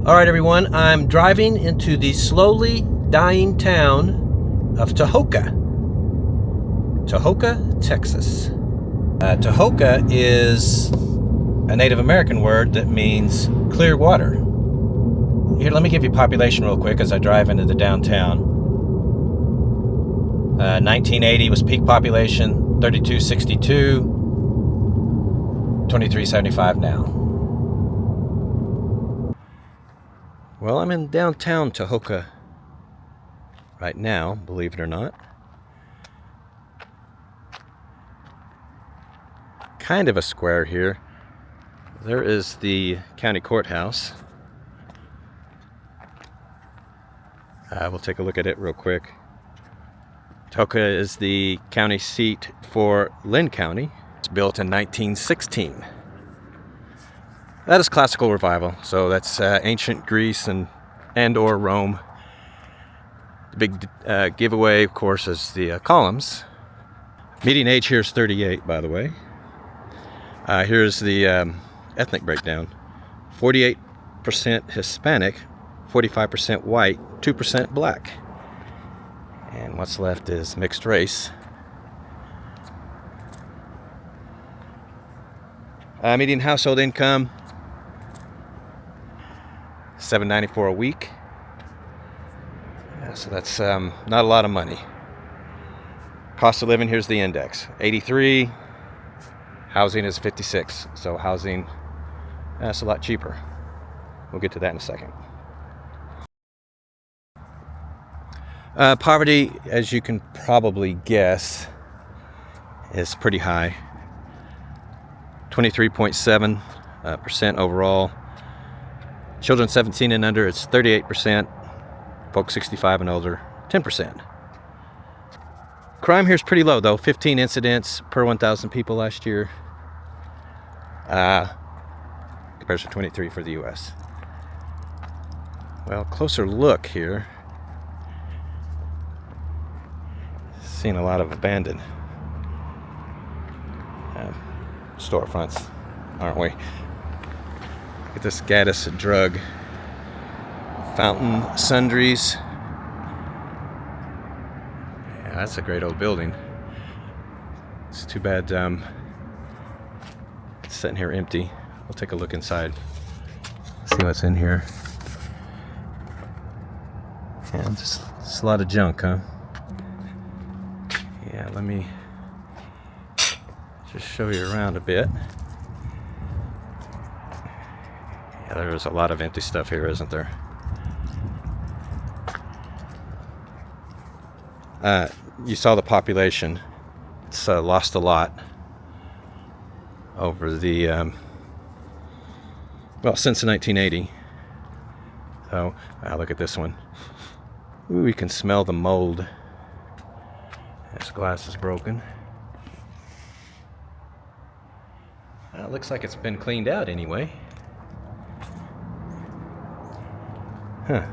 All right, everyone, I'm driving into the slowly dying town of Tahoka, Texas. Tahoka is a Native American word that means clear water. Here, let me give you population real quick as I drive into the downtown. 1980 was peak population, 3262, 2375 now. Well, I'm in downtown Tahoka right now, believe it or not. Kind of a square here. There is the county courthouse. We'll take a look at it real quick. Tahoka is the county seat for Lynn County. It's built in 1916. That is classical revival, so that's ancient Greece and or Rome. The big giveaway, of course, is the columns. Median age here is 38, by the way. Here's the ethnic breakdown. 48% Hispanic, 45% white, 2% black. And what's left is mixed race. Median household income, $794 a week. Yeah, so that's not a lot of money. Cost of living, here's the index, 83. Housing is 56. So housing, that's a lot cheaper. We'll get to that in a second. Poverty, as you can probably guess, is pretty high. 23.7% overall. Children 17 and under, it's 38%. Folks 65 and older, 10%. Crime here is pretty low, though. 15 incidents per 1,000 people last year. Compared to 23 for the U.S. Well, closer look here. Seen a lot of abandoned storefronts, aren't we? Look at this Gaddis Drug Fountain Sundries. Yeah, that's a great old building. It's too bad it's sitting here empty. We'll take a look inside, see what's in here. Yeah, just a lot of junk, huh? Yeah, let me just show you around a bit. Yeah, there's a lot of empty stuff here, isn't there? You saw the population. It's lost a lot over the well, since 1980. So look at this one. Ooh, we can smell the mold. This glass is broken. It looks like it's been cleaned out anyway. Huh.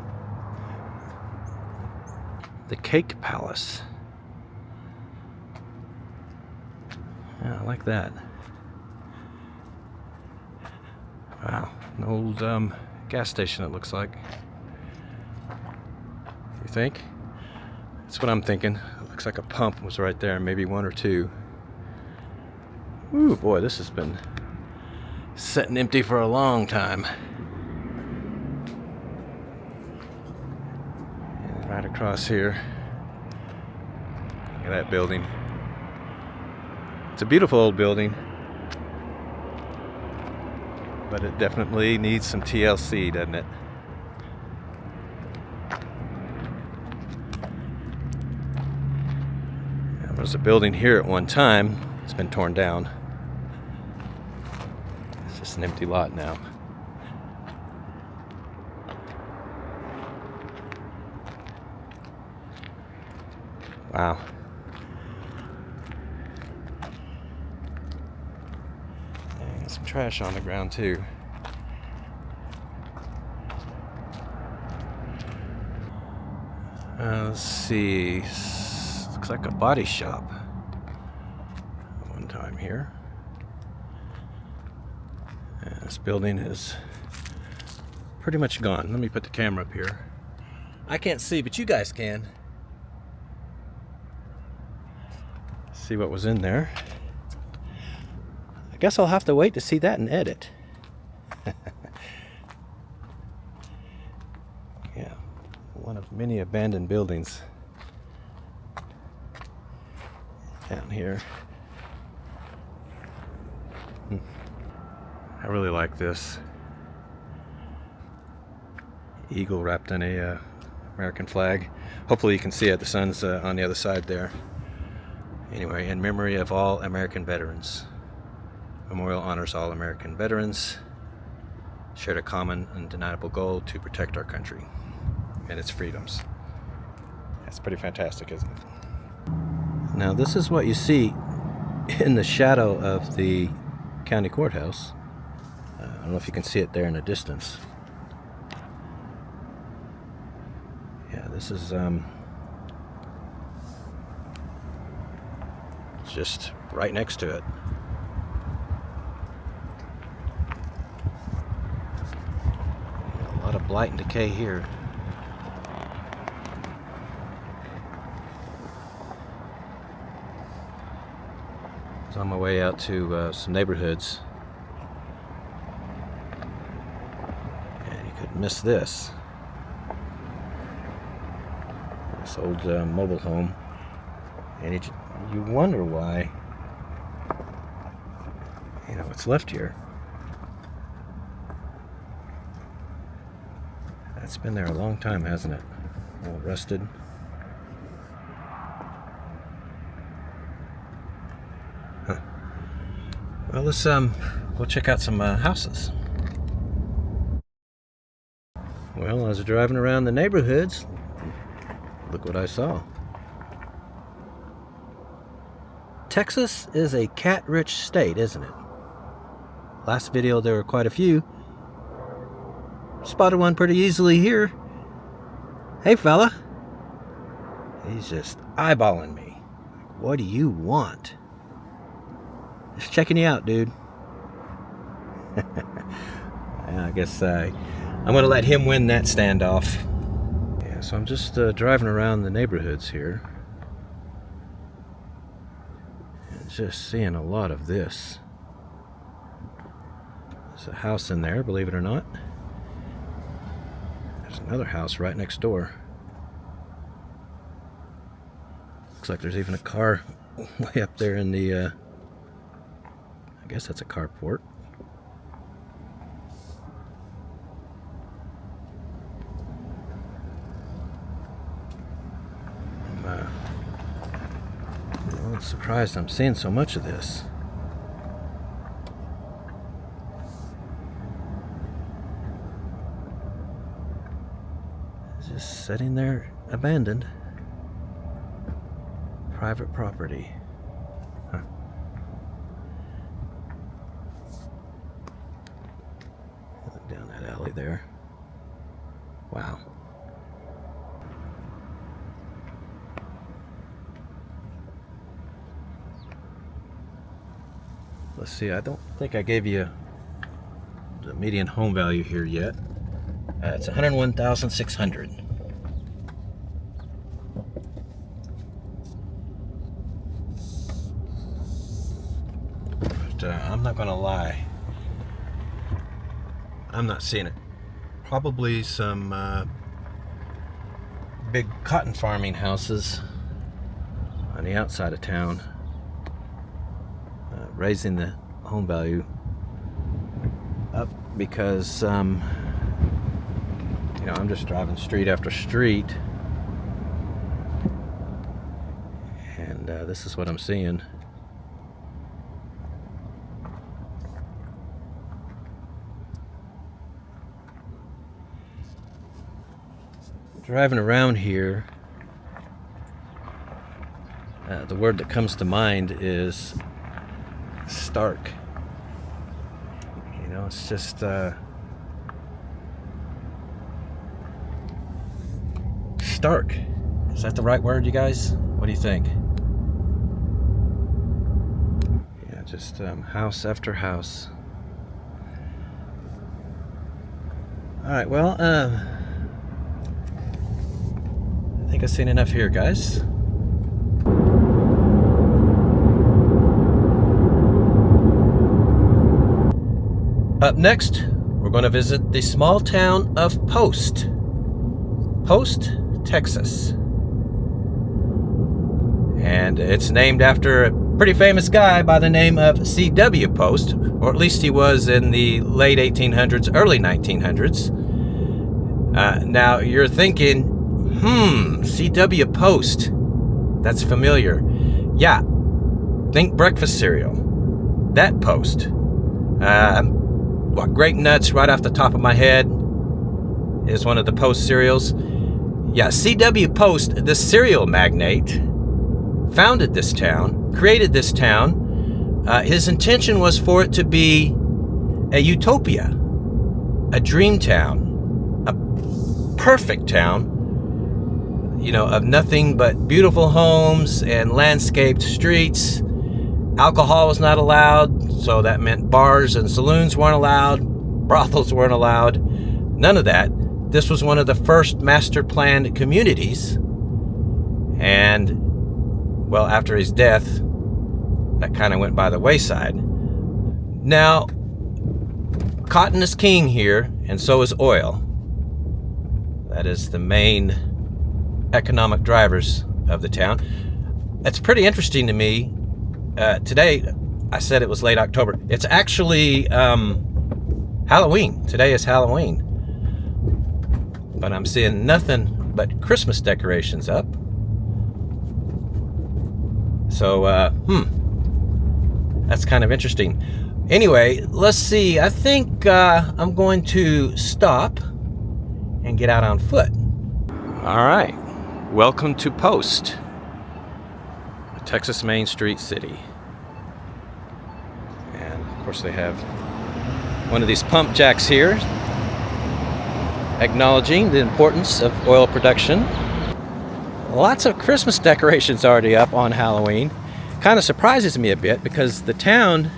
The Cake Palace. Yeah, I like that. Wow, an old gas station it looks like. You think? That's what I'm thinking. It looks like a pump was right there, maybe one or two. Ooh, boy, this has been sitting empty for a long time. And right across here, look at that building. It's a beautiful old building, but it definitely needs some TLC, doesn't it? There was a building here at one time. It's been torn down. It's just an empty lot now. Wow. Dang, some trash on the ground too. Let's see. Looks like a body shop. One time here. And this building is pretty much gone. Let me put the camera up here. I can't see, but you guys can. See what was in there. I guess I'll have to wait to see that and edit. Yeah, one of many abandoned buildings down here. I really like this. Eagle wrapped in a American flag. Hopefully you can see it. The sun's on the other side there. Anyway, in memory of all American veterans. Memorial honors all American veterans. Shared a common, undeniable goal to protect our country and its freedoms. That's pretty fantastic, isn't it? Now this is what you see in the shadow of the county courthouse. I don't know if you can see it there in the distance. Yeah, this is just right next to it. A lot of blight and decay here. I was on my way out to some neighborhoods, and you couldn't miss this. This old mobile home, and you wonder why, you know, it's left here. It's been there a long time, hasn't it? All rusted. Huh. Well, let's go check out some houses. Well, as I was driving around the neighborhoods, look what I saw. Texas is a cat-rich state, isn't it? Last video there were quite a few. Spotted one pretty easily here. Hey fella. He's just eyeballing me. What do you want? Just checking you out, dude. I guess I'm gonna let him win that standoff. Yeah, so I'm just driving around the neighborhoods here. Just seeing a lot of this. There's a house in there, believe it or not. There's another house right next door. Looks like there's even a car way up there in the, I guess that's a carport. I'm surprised I'm seeing so much of this. It's just sitting there abandoned. Private property. Huh. Look down that alley there. Wow. Let's see, I don't think I gave you the median home value here yet. It's $101,600. But I'm not gonna lie, I'm not seeing it. Probably some big cotton farming houses on the outside of town. Raising the home value up because you know, I'm just driving street after street, and this is what I'm seeing. Driving around here, the word that comes to mind is stark. You know, it's just stark. Is that the right word, you guys? What do you think? Yeah, just house after house. Alright, well, I think I've seen enough here, guys. Up next, we're going to visit the small town of Post, Texas. And it's named after a pretty famous guy by the name of C.W. Post, or at least he was in the late 1800s, early 1900s. Now, you're thinking, C.W. Post, that's familiar. Yeah, think breakfast cereal. That Post. Grape Nuts, right off the top of my head, is one of the Post cereals. Yeah, C.W. Post, the cereal magnate, founded this town, created this town. His intention was for it to be a utopia, a dream town, a perfect town, of nothing but beautiful homes and landscaped streets. Alcohol was not allowed, so that meant bars and saloons weren't allowed, brothels weren't allowed, none of that. This was one of the first master planned communities, and, well, after his death, that kind of went by the wayside. Now, cotton is king here, and so is oil. That is the main economic drivers of the town. It's pretty interesting to me. Today, I said it was late October. It's actually Halloween. Today is Halloween. But I'm seeing nothing but Christmas decorations up. So, that's kind of interesting. Anyway, let's see. I think I'm going to stop and get out on foot. All right. Welcome to Post, a Texas Main Street city. And, of course, they have one of these pump jacks here, acknowledging the importance of oil production. Lots of Christmas decorations already up on Halloween. Kind of surprises me a bit because the town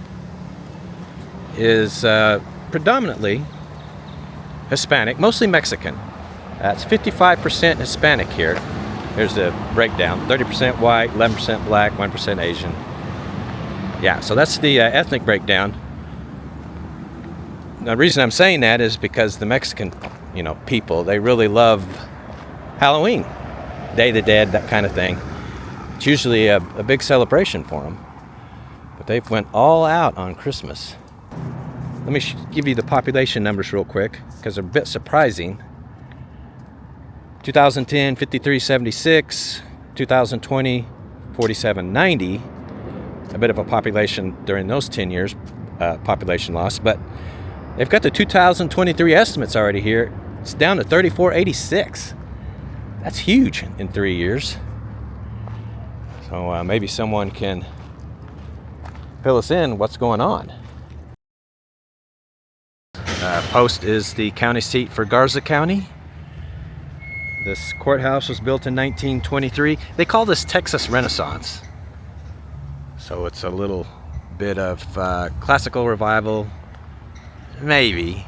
is predominantly Hispanic, mostly Mexican. It's 55% Hispanic here. Here's the breakdown. 30% white, 11% black, 1% Asian. Yeah, so that's the ethnic breakdown. The reason I'm saying that is because the Mexican, people, they really love Halloween. Day of the Dead, that kind of thing. It's usually a big celebration for them. But they've went all out on Christmas. Let me give you the population numbers real quick, because they're a bit surprising. 2010, 5376. 2020, 4790. A bit of a population during those 10 years, population loss. But they've got the 2023 estimates already here. It's down to 3486. That's huge in 3 years. So maybe someone can fill us in what's going on. Post is the county seat for Garza County. This courthouse was built in 1923. They call this Texas Renaissance. So it's a little bit of classical revival, maybe.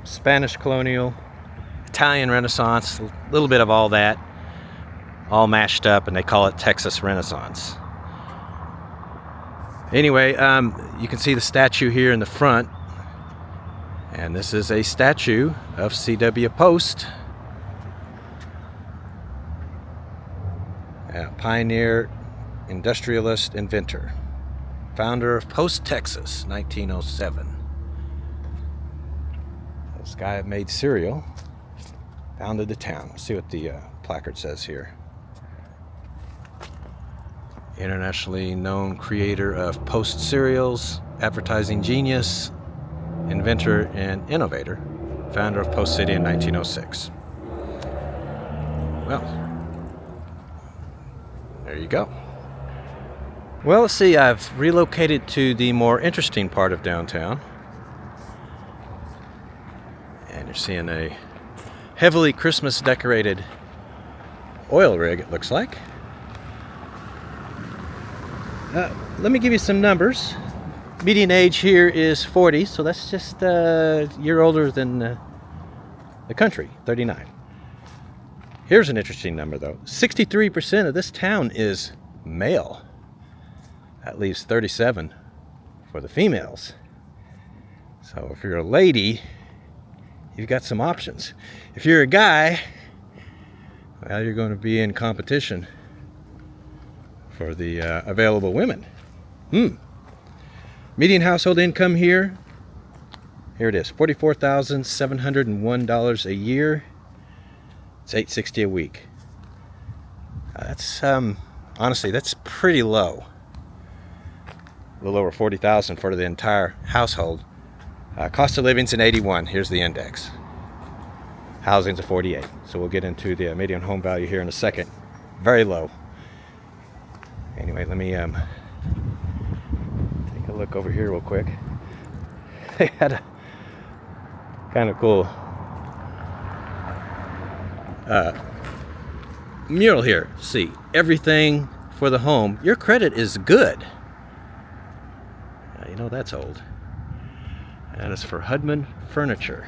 Spanish colonial, Italian Renaissance, a little bit of all that, all mashed up, and they call it Texas Renaissance. Anyway, you can see the statue here in the front, and this is a statue of C.W. Post, pioneer, industrialist, inventor, founder of Post, Texas, 1907. This guy that made cereal founded the town. Let's see what the placard says here. Internationally known creator of Post cereals, advertising genius, inventor and innovator, founder of Post City in 1906. Well, there you go. Well, let's see, I've relocated to the more interesting part of downtown. And you're seeing a heavily Christmas decorated oil rig, it looks like. Let me give you some numbers. Median age here is 40, so that's just a year older than the country, 39. Here's an interesting number though. 63% of this town is male. That leaves 37 for the females. So if you're a lady, you've got some options. If you're a guy, well, you're going to be in competition for the available women. Median household income here it is, $44,701 a year. It's $860 a week. That's honestly, that's pretty low. A little over $40,000 for the entire household. Cost of living's an 81. Here's the index. Housing's a 48. So we'll get into the median home value here in a second. Very low. Anyway, let me take a look over here real quick. They had a kind of cool mural here. See, everything for the home. Your credit is good. You know that's old. That is for Hudman Furniture.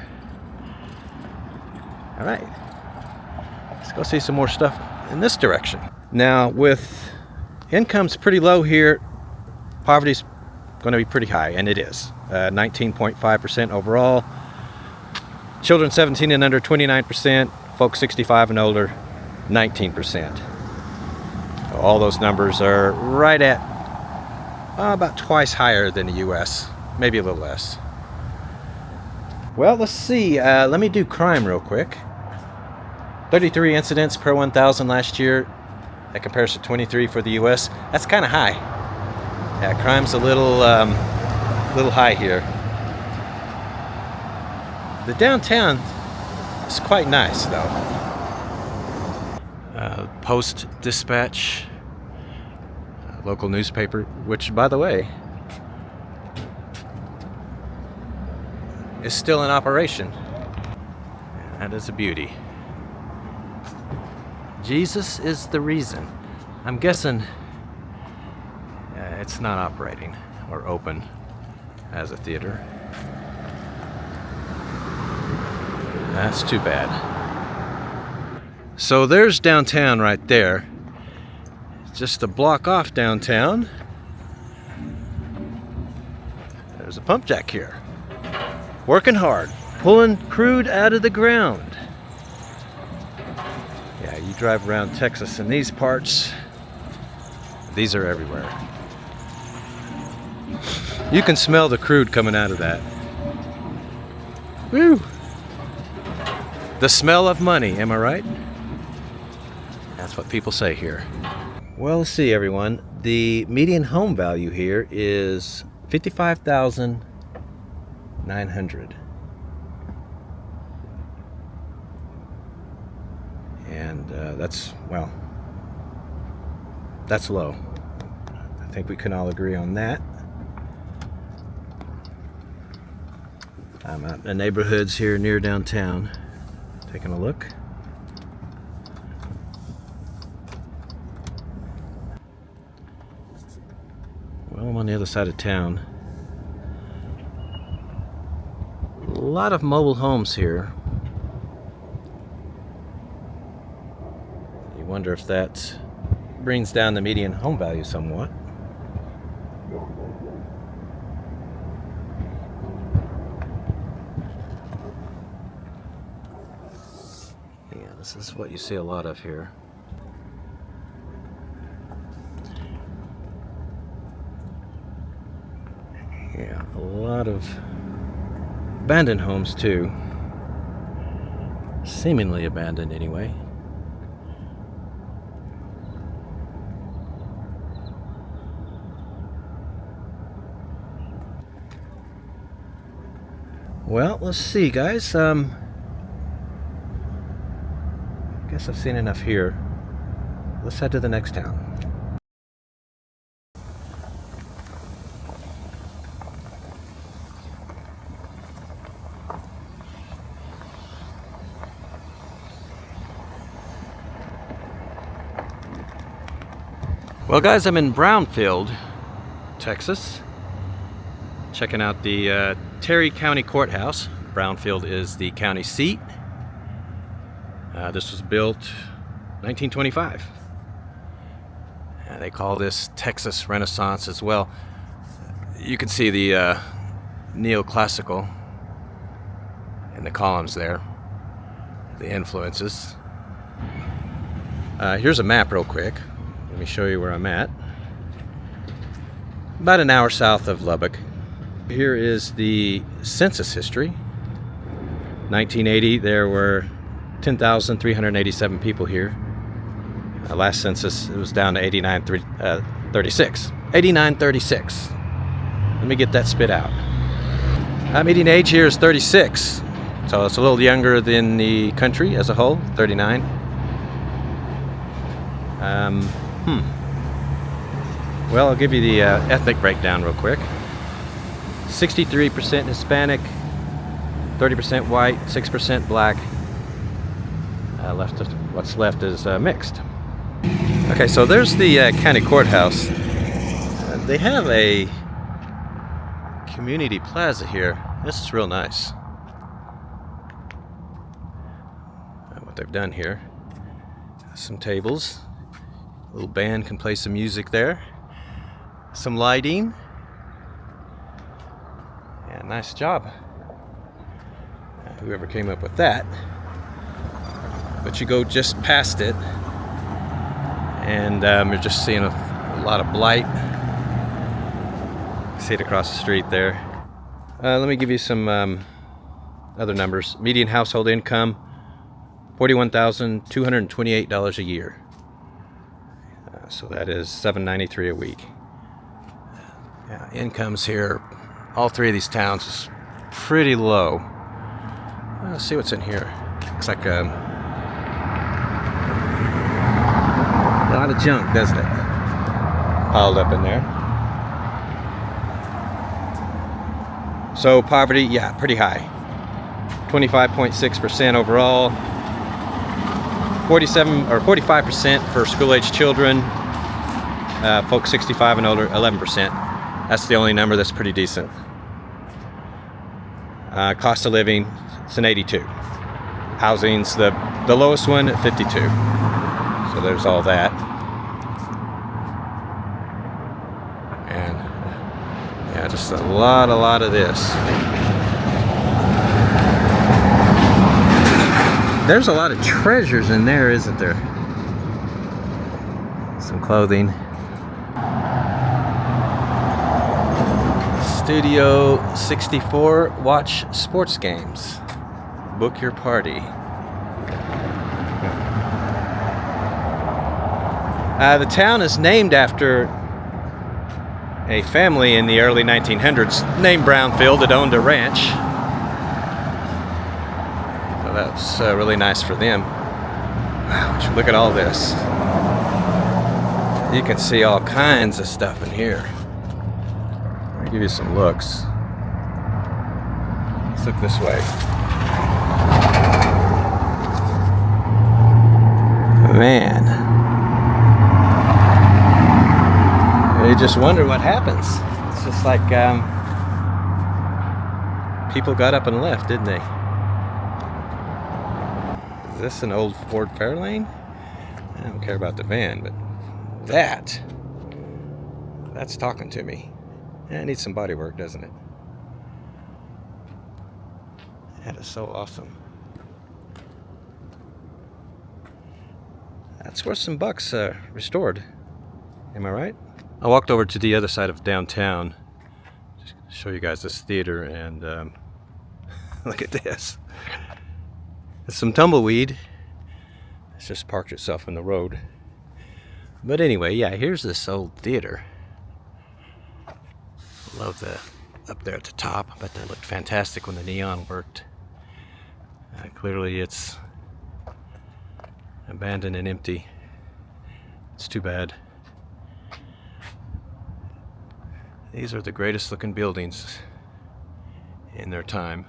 All right, let's go see some more stuff in this direction. Now, with income's pretty low here, poverty's going to be pretty high, and it is. 19.5% overall. Children 17 and under, 29%. Folks 65 and older, 19%. All those numbers are right at about twice higher than the US, maybe a little less. Well, let's see. Let me do crime real quick. 33 incidents per 1,000 last year. That compares to 23 for the US. That's kind of high. Yeah, crime's a little high here. The downtown is quite nice, though. Post Dispatch, local newspaper, which, by the way, is still in operation. That is a beauty. Jesus is the reason. I'm guessing it's not operating or open as a theater. That's too bad. So there's downtown right there. Just a block off downtown, there's a pump jack here. Working hard, pulling crude out of the ground. Yeah, you drive around Texas in these parts, these are everywhere. You can smell the crude coming out of that. Woo! The smell of money, am I right? That's what people say here. Well, let's see, everyone. The median home value here is $55,900. And that's, well, that's low. I think we can all agree on that. I'm out in the neighborhoods here near downtown, taking a look. Well, I'm on the other side of town. A lot of mobile homes here. You wonder if that brings down the median home value somewhat. Yeah, this is what you see a lot of here. Yeah, a lot of abandoned homes too. Seemingly abandoned anyway. Well, let's see, guys. I guess I've seen enough here. Let's head to the next town. Well, guys, I'm in Brownfield, Texas. Checking out the Terry County Courthouse. Brownfield is the county seat. This was built 1925. They call this Texas Renaissance as well. You can see the neoclassical in the columns there, the influences. Here's a map real quick. Let me show you where I'm at. About an hour south of Lubbock. Here is the census history. 1980, there were 10,387 people here. Last census, it was down to 8936. 8936. Let me get that spit out. Median age here is 36. So it's a little younger than the country as a whole, 39. Well, I'll give you the ethnic breakdown real quick. 63% Hispanic, 30% white, 6% black. What's left is mixed. Okay, so there's the county courthouse. They have a community plaza here. This is real nice. What they've done here. Some tables. A little band can play some music there. Some lighting. Yeah, nice job. Whoever came up with that. But you go just past it, and you're just seeing a lot of blight. See it across the street there. Let me give you some other numbers. Median household income, $41,228 a year. So that is $793 a week. Yeah, incomes here, all three of these towns is pretty low. Let's see what's in here. Looks like a lot of junk, doesn't it? Piled up in there. So poverty, yeah, pretty high. 25.6% overall. 47 or 45% for school-age children. Folks 65 and older, 11%. That's the only number that's pretty decent. Cost of living, it's an 82. Housing's the lowest one at 52. So there's all that. And yeah, just a lot of this. There's a lot of treasures in there, isn't there? Some clothing. Studio 64, watch sports games. Book your party. The town is named after a family in the early 1900s named Brownfield that owned a ranch. So that's really nice for them. Wow, look at all this. You can see all kinds of stuff in here. I'll give you some looks. Let's look this way. Man. You just wonder what happens. It's just like people got up and left, didn't they? Is this an old Ford Fairlane? I don't care about the van, but that's talking to me. It needs some body work, doesn't it? That is so awesome. That's worth some bucks restored. Am I right? I walked over to the other side of downtown just to show you guys this theater, and look at this. It's some tumbleweed. It's just parked itself in the road. But anyway, yeah, here's this old theater. Love the up there at the top. I bet that looked fantastic when the neon worked. Clearly it's abandoned and empty. It's too bad. These are the greatest looking buildings in their time.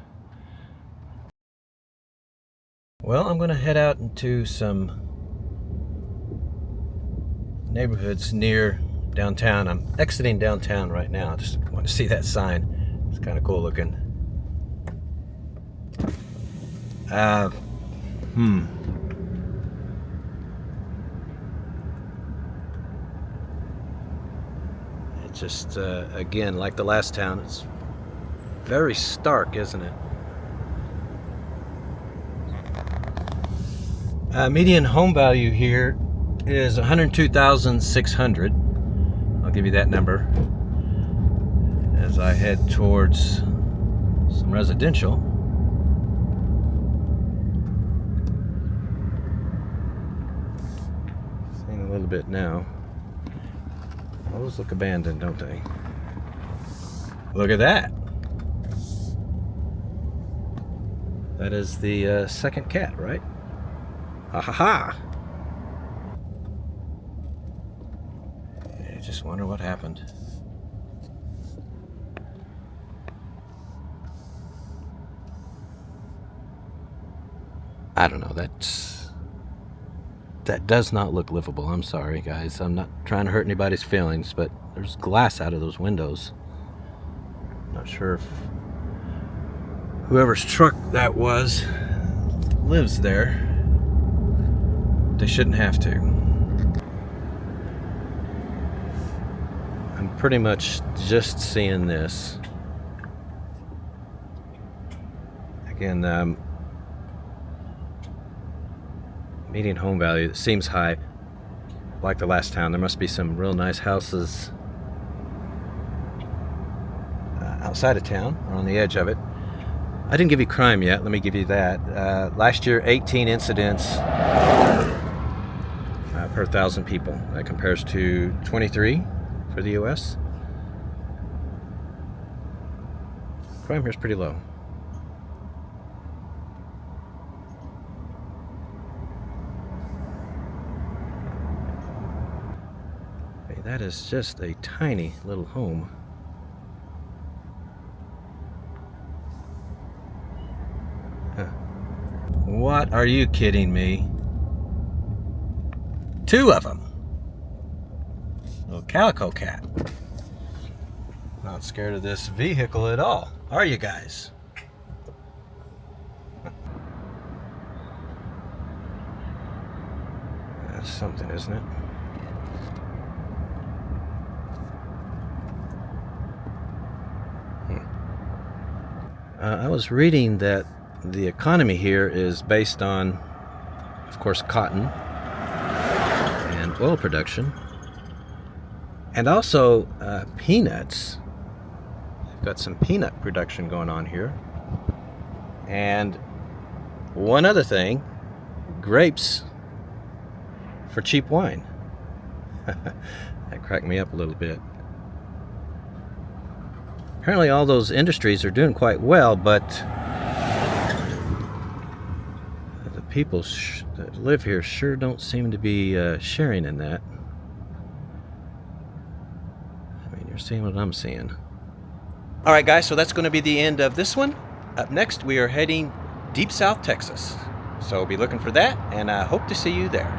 Well, I'm going to head out into some neighborhoods near downtown. I'm exiting downtown right now. I just want to see that sign. It's kind of cool looking. It's just, again, like the last town, it's very stark, isn't it? Median home value here is $102,600. I'll give you that number as I head towards some residential. Seeing a little bit now. Those look abandoned, don't they? Look at that. That is the second cat, right? Ha ha ha! I just wonder what happened. I don't know, that does not look livable. I'm sorry, guys. I'm not trying to hurt anybody's feelings, but there's glass out of those windows. Not sure if whoever's truck that was lives there. They shouldn't have to. I'm pretty much just seeing this. Again, median home value seems high. Like the last town, there must be some real nice houses outside of town, or on the edge of it. I didn't give you crime yet, let me give you that. Last year, 18 incidents per 1,000 people. That compares to 23 for the US. Crime here is pretty low. Hey, that is just a tiny little home. Huh. What, are you kidding me? 2 of them. Little calico cat. Not scared of this vehicle at all, are you guys? That's something, isn't it? I was reading that the economy here is based on, of course, cotton and oil production, and also peanuts. They've got some peanut production going on here. And one other thing, grapes for cheap wine. That cracked me up a little bit. Apparently all those industries are doing quite well, but the people that live here sure don't seem to be sharing in that. I mean, you're seeing what I'm seeing. All right, guys, so that's going to be the end of this one. Up next, we are heading deep South Texas. So be looking for that, and I hope to see you there.